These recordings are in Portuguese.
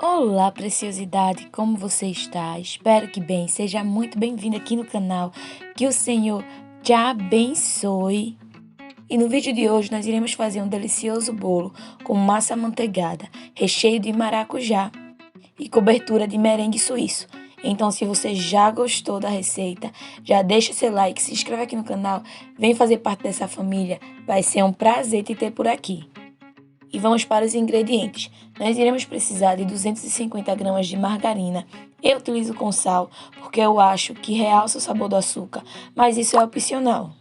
Olá, preciosidade, como você está? Espero que bem. Seja muito bem-vindo aqui no canal. Que o Senhor te abençoe. E no vídeo de hoje nós iremos fazer um delicioso bolo com massa amanteigada, recheio de maracujá e cobertura de merengue suíço. Então, se você já gostou da receita, já deixa seu like, se inscreve aqui no canal, vem fazer parte dessa família. Vai ser um prazer te ter por aqui. E vamos para os ingredientes. Nós iremos precisar de 250 gramas de margarina. Eu utilizo com sal, porque eu acho que realça o sabor do açúcar, mas isso é opcional.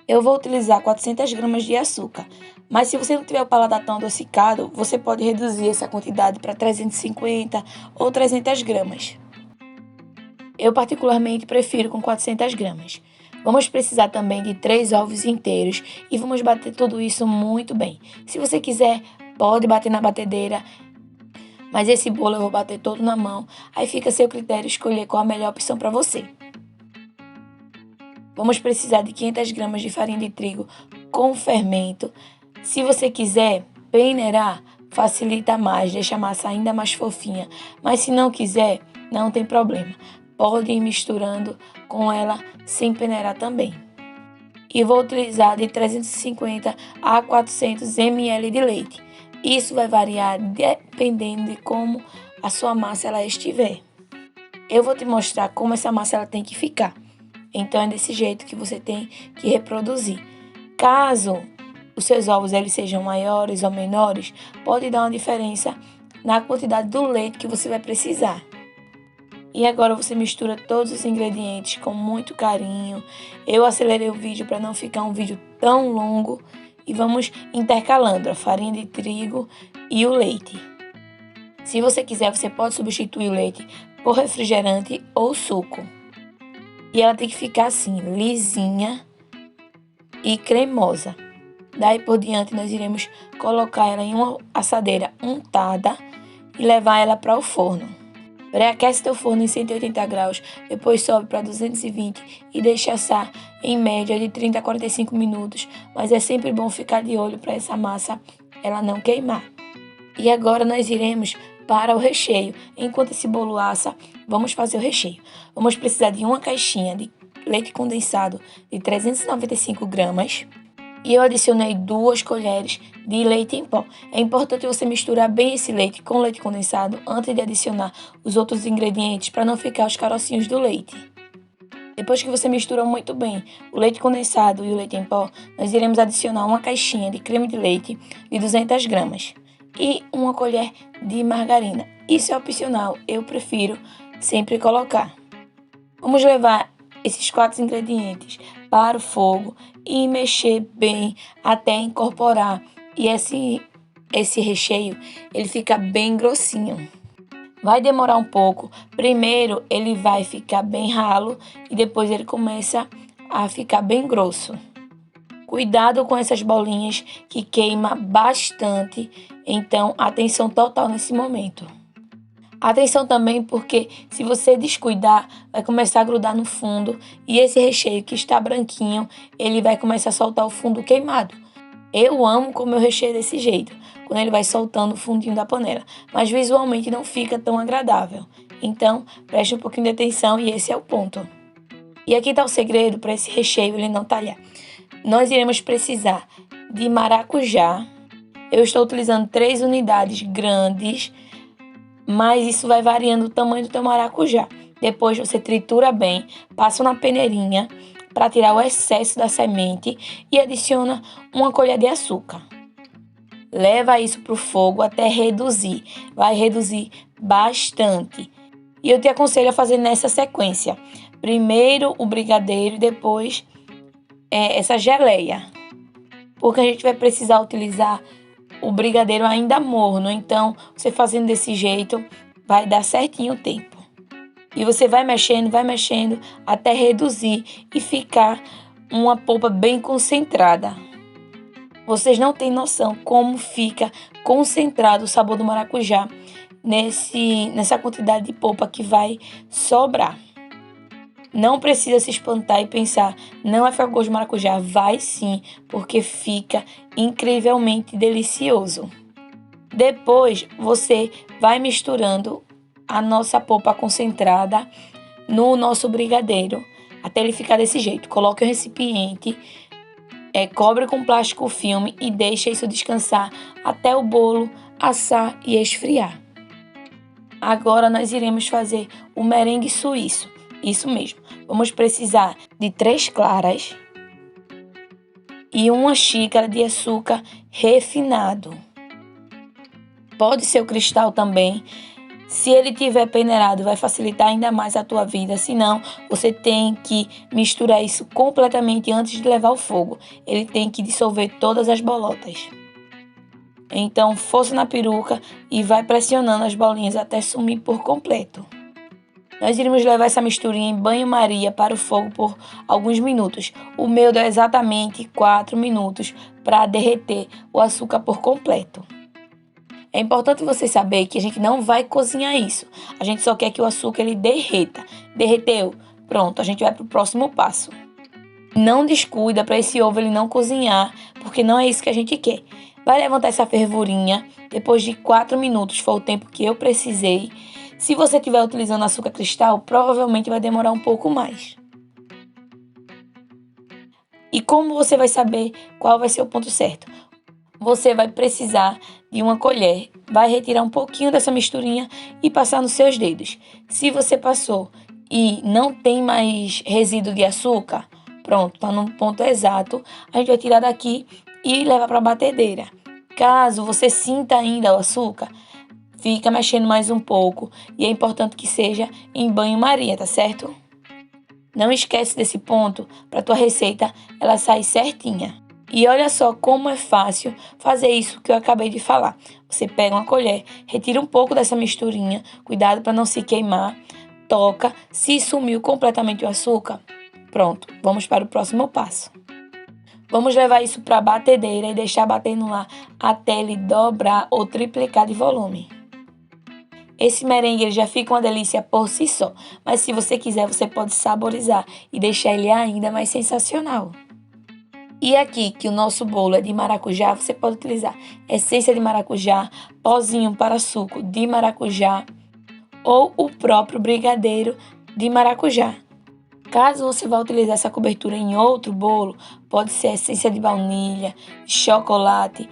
Eu vou utilizar 400 gramas de açúcar, mas se você não tiver o paladar tão adocicado, você pode reduzir essa quantidade para 350 ou 300 gramas. Eu particularmente prefiro com 400 gramas. Vamos precisar também de 3 ovos inteiros e vamos bater tudo isso muito bem. Se você quiser, pode bater na batedeira, mas esse bolo eu vou bater todo na mão, aí fica a seu critério escolher qual a melhor opção para você. Vamos precisar de 500 gramas de farinha de trigo com fermento. Se você quiser peneirar, facilita mais, deixa a massa ainda mais fofinha, mas se não quiser, não tem problema. Pode ir misturando com ela sem peneirar também. E vou utilizar de 350 a 400 ml de leite. Isso vai variar dependendo de como a sua massa ela estiver. Eu vou te mostrar como essa massa ela tem que ficar. Então é desse jeito que você tem que reproduzir. Caso os seus ovos eles sejam maiores ou menores, pode dar uma diferença na quantidade do leite que você vai precisar. E agora você mistura todos os ingredientes com muito carinho. Eu acelerei o vídeo para não ficar um vídeo tão longo. E vamos intercalando a farinha de trigo e o leite. Se você quiser, você pode substituir o leite por refrigerante ou suco. E ela tem que ficar assim, lisinha e cremosa. Daí por diante nós iremos colocar ela em uma assadeira untada e levar ela para o forno. Pré-aquece teu forno em 180 graus, depois sobe para 220 e deixa assar em média de 30 a 45 minutos, mas é sempre bom ficar de olho para essa massa ela não queimar. E agora nós iremos para o recheio. Enquanto esse bolo assa, vamos fazer o recheio. Vamos precisar de uma caixinha de leite condensado de 395 gramas. E eu adicionei 2 colheres de leite em pó. É importante você misturar bem esse leite com leite condensado antes de adicionar os outros ingredientes para não ficar os carocinhos do leite. Depois que você misturou muito bem o leite condensado e o leite em pó, nós iremos adicionar uma caixinha de creme de leite de 200 gramas e uma colher de margarina. Isso é opcional, eu prefiro sempre colocar. Vamos levar esses 4 ingredientes para o fogo e mexer bem até incorporar. E esse recheio, ele fica bem grossinho. Vai demorar um pouco. Primeiro ele vai ficar bem ralo e depois ele começa a ficar bem grosso. Cuidado com essas bolinhas que queima bastante, então atenção total nesse momento. Atenção também porque se você descuidar, vai começar a grudar no fundo e esse recheio que está branquinho, ele vai começar a soltar o fundo queimado. Eu amo comer o recheio desse jeito, quando ele vai soltando o fundinho da panela, mas visualmente não fica tão agradável. Então, preste um pouquinho de atenção e esse é o ponto. E aqui está o segredo para esse recheio ele não talhar. Nós iremos precisar de maracujá. Eu estou utilizando 3 unidades grandes, mas isso vai variando o tamanho do teu maracujá. Depois você tritura bem, passa na peneirinha para tirar o excesso da semente e adiciona uma colher de açúcar. Leva isso para o fogo até reduzir. Vai reduzir bastante. E eu te aconselho a fazer nessa sequência. Primeiro o brigadeiro e depois essa geleia. Porque a gente vai precisar utilizar o brigadeiro ainda morno, então você fazendo desse jeito vai dar certinho o tempo. E você vai mexendo até reduzir e ficar uma polpa bem concentrada. Vocês não têm noção como fica concentrado o sabor do maracujá nessa quantidade de polpa que vai sobrar. Não precisa se espantar e pensar, não vai ficar com gosto de maracujá. Vai sim, porque fica incrivelmente delicioso. Depois, você vai misturando a nossa polpa concentrada no nosso brigadeiro, até ele ficar desse jeito. Coloque o recipiente, cobre com plástico filme e deixe isso descansar até o bolo assar e esfriar. Agora nós iremos fazer o merengue suíço. Isso mesmo. Vamos precisar de 3 claras e 1 xícara de açúcar refinado. Pode ser o cristal também. Se ele tiver peneirado, vai facilitar ainda mais a tua vida. Se não, você tem que misturar isso completamente antes de levar ao fogo. Ele tem que dissolver todas as bolotas. Então, força na peruca e vai pressionando as bolinhas até sumir por completo. Nós iremos levar essa misturinha em banho-maria para o fogo por alguns minutos. O meu deu exatamente 4 minutos para derreter o açúcar por completo. É importante você saber que a gente não vai cozinhar isso. A gente só quer que o açúcar ele derreta. Derreteu? Pronto, a gente vai para o próximo passo. Não descuida para esse ovo ele não cozinhar, porque não é isso que a gente quer. Vai levantar essa fervurinha, depois de 4 minutos, foi o tempo que eu precisei. Se você estiver utilizando açúcar cristal, provavelmente vai demorar um pouco mais. E como você vai saber qual vai ser o ponto certo? Você vai precisar de uma colher. Vai retirar um pouquinho dessa misturinha e passar nos seus dedos. Se você passou e não tem mais resíduo de açúcar, pronto, está no ponto exato. A gente vai tirar daqui e levar para a batedeira. Caso você sinta ainda o açúcar, fica mexendo mais um pouco e é importante que seja em banho-maria, tá certo? Não esquece desse ponto para tua receita ela sair certinha. E olha só como é fácil fazer isso que eu acabei de falar. Você pega uma colher, retira um pouco dessa misturinha, cuidado para não se queimar, toca, se sumiu completamente o açúcar, pronto, vamos para o próximo passo. Vamos levar isso para a batedeira e deixar batendo lá até ele dobrar ou triplicar de volume. Esse merengue ele já fica uma delícia por si só, mas se você quiser, você pode saborizar e deixar ele ainda mais sensacional. E aqui que o nosso bolo é de maracujá, você pode utilizar essência de maracujá, pozinho para suco de maracujá ou o próprio brigadeiro de maracujá. Caso você vá utilizar essa cobertura em outro bolo, pode ser essência de baunilha, chocolate,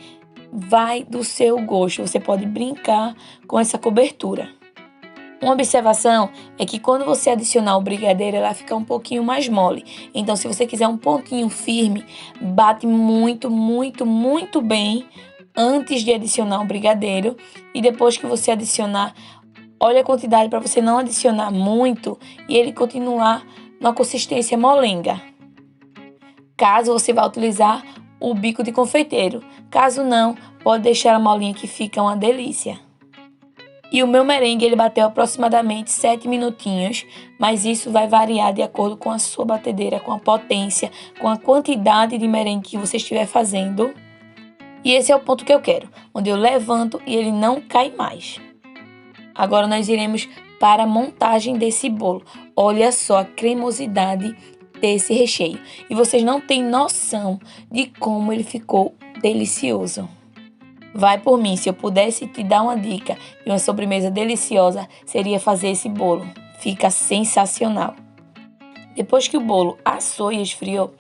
vai do seu gosto. Você pode brincar com essa cobertura. Uma observação é que quando você adicionar o brigadeiro, ela fica um pouquinho mais mole. Então, se você quiser um pontinho firme, bate muito, muito, muito bem antes de adicionar o brigadeiro. E depois que você adicionar, olha a quantidade para você não adicionar muito e ele continuar numa consistência molenga. Caso você vá utilizar o bico de confeiteiro. Caso não, pode deixar a molinha que fica uma delícia. E o meu merengue ele bateu aproximadamente 7 minutinhos, mas isso vai variar de acordo com a sua batedeira, com a potência, com a quantidade de merengue que você estiver fazendo. E esse é o ponto que eu quero, onde eu levanto e ele não cai mais. Agora nós iremos para a montagem desse bolo. Olha só a cremosidade desse recheio. E vocês não têm noção de como ele ficou delicioso. Vai por mim, se eu pudesse te dar uma dica de uma sobremesa deliciosa, seria fazer esse bolo. Fica sensacional. Depois que o bolo assou e esfriou,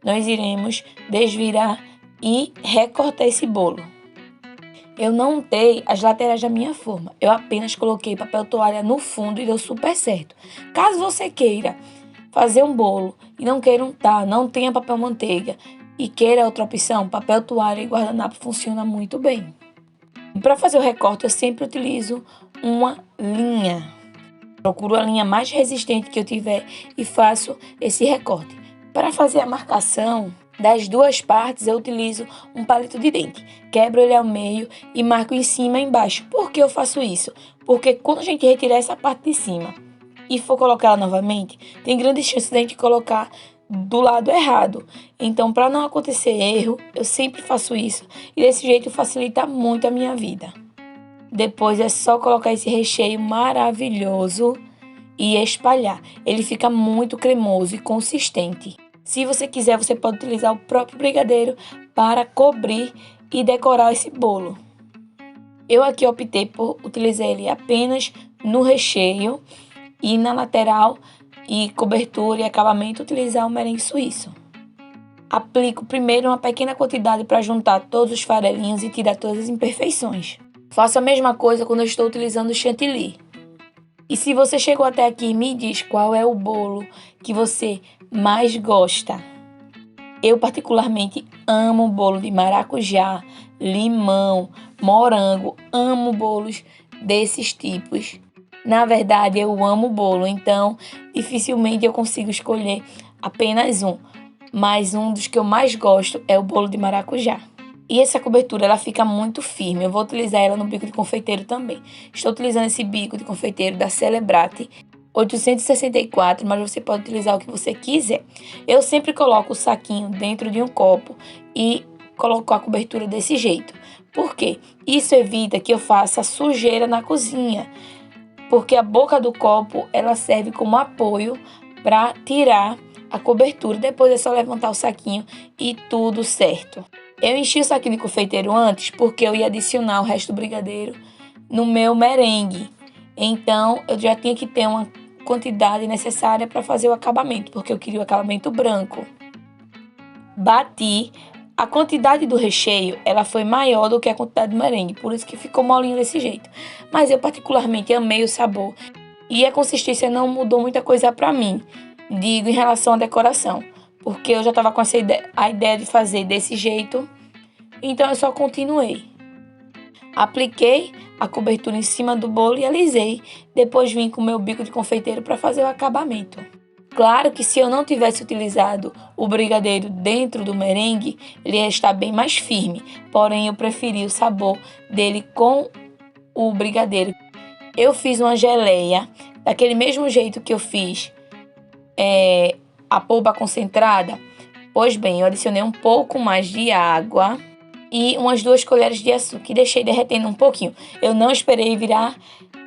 nós iremos desvirar e recortar esse bolo. Eu não untei as laterais da minha forma, eu apenas coloquei papel toalha no fundo e deu super certo. Caso você queira fazer um bolo e não queira untar, não tenha papel manteiga e queira outra opção, papel toalha e guardanapo funciona muito bem. Para fazer o recorte eu sempre utilizo uma linha. Procuro a linha mais resistente que eu tiver e faço esse recorte. Para fazer a marcação das duas partes, eu utilizo um palito de dente. Quebro ele ao meio e marco em cima e embaixo. Por que eu faço isso? Porque quando a gente retirar essa parte de cima e for colocar ela novamente, tem grande chance de a gente colocar do lado errado. Então, para não acontecer erro, eu sempre faço isso. E desse jeito facilita muito a minha vida. Depois é só colocar esse recheio maravilhoso e espalhar. Ele fica muito cremoso e consistente. Se você quiser, você pode utilizar o próprio brigadeiro para cobrir e decorar esse bolo. Eu aqui optei por utilizar ele apenas no recheio e na lateral e cobertura e acabamento utilizar o merengue suíço. Aplico primeiro uma pequena quantidade para juntar todos os farelinhos e tirar todas as imperfeições. Faço a mesma coisa quando eu estou utilizando o chantilly. E se você chegou até aqui, me diz qual é o bolo que você mais gosta. Eu particularmente amo bolo de maracujá, limão, morango, amo bolos desses tipos. Na verdade, eu amo bolo, então dificilmente eu consigo escolher apenas um. Mas um dos que eu mais gosto é o bolo de maracujá. E essa cobertura ela fica muito firme. Eu vou utilizar ela no bico de confeiteiro também. Estou utilizando esse bico de confeiteiro da Celebrate 864, mas você pode utilizar o que você quiser. Eu sempre coloco o saquinho dentro de um copo e coloco a cobertura desse jeito. Por quê? Isso evita que eu faça sujeira na cozinha, porque a boca do copo ela serve como apoio para tirar a cobertura. Depois é só levantar o saquinho e tudo certo. Eu enchi o saquinho de confeiteiro antes porque eu ia adicionar o resto do brigadeiro no meu merengue. Então eu já tinha que ter uma quantidade necessária para fazer o acabamento, porque eu queria o acabamento branco. Bati. A quantidade do recheio ela foi maior do que a quantidade do merengue, por isso que ficou molinho desse jeito. Mas eu particularmente amei o sabor e a consistência não mudou muita coisa para mim. Digo em relação à decoração, porque eu já estava com a ideia de fazer desse jeito, então eu só continuei. Apliquei a cobertura em cima do bolo e alisei, depois vim com o meu bico de confeiteiro para fazer o acabamento. Claro que se eu não tivesse utilizado o brigadeiro dentro do merengue, ele ia estar bem mais firme, porém eu preferi o sabor dele com o brigadeiro. Eu fiz uma geleia, daquele mesmo jeito que eu fiz a polpa concentrada. Pois bem, eu adicionei um pouco mais de água e umas 2 colheres de açúcar e deixei derretendo um pouquinho. Eu não esperei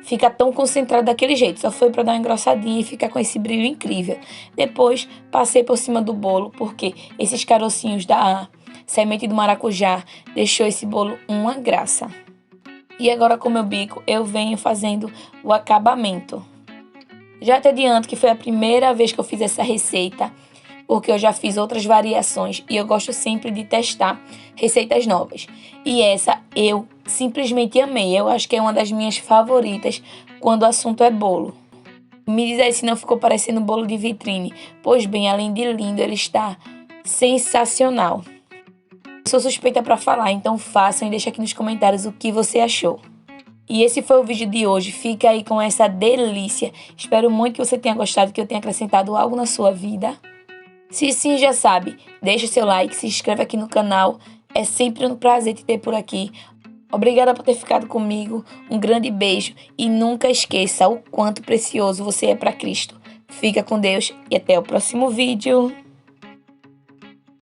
ficar tão concentrado daquele jeito, só foi para dar uma engrossadinha e ficar com esse brilho incrível. Depois passei por cima do bolo, porque esses carocinhos da semente do maracujá deixou esse bolo uma graça. E agora com o meu bico eu venho fazendo o acabamento. Já te adianto que foi a primeira vez que eu fiz essa receita, porque eu já fiz outras variações e eu gosto sempre de testar receitas novas. E essa eu simplesmente amei. Eu acho que é uma das minhas favoritas quando o assunto é bolo. Me diz aí se não ficou parecendo um bolo de vitrine. Pois bem, além de lindo, ele está sensacional. Sou suspeita para falar, então façam e deixa aqui nos comentários o que você achou. E esse foi o vídeo de hoje. Fica aí com essa delícia. Espero muito que você tenha gostado, que eu tenha acrescentado algo na sua vida. Se sim, já sabe, deixa seu like, se inscreve aqui no canal. É sempre um prazer te ter por aqui. Obrigada por ter ficado comigo. Um grande beijo e nunca esqueça o quanto precioso você é para Cristo. Fica com Deus e até o próximo vídeo.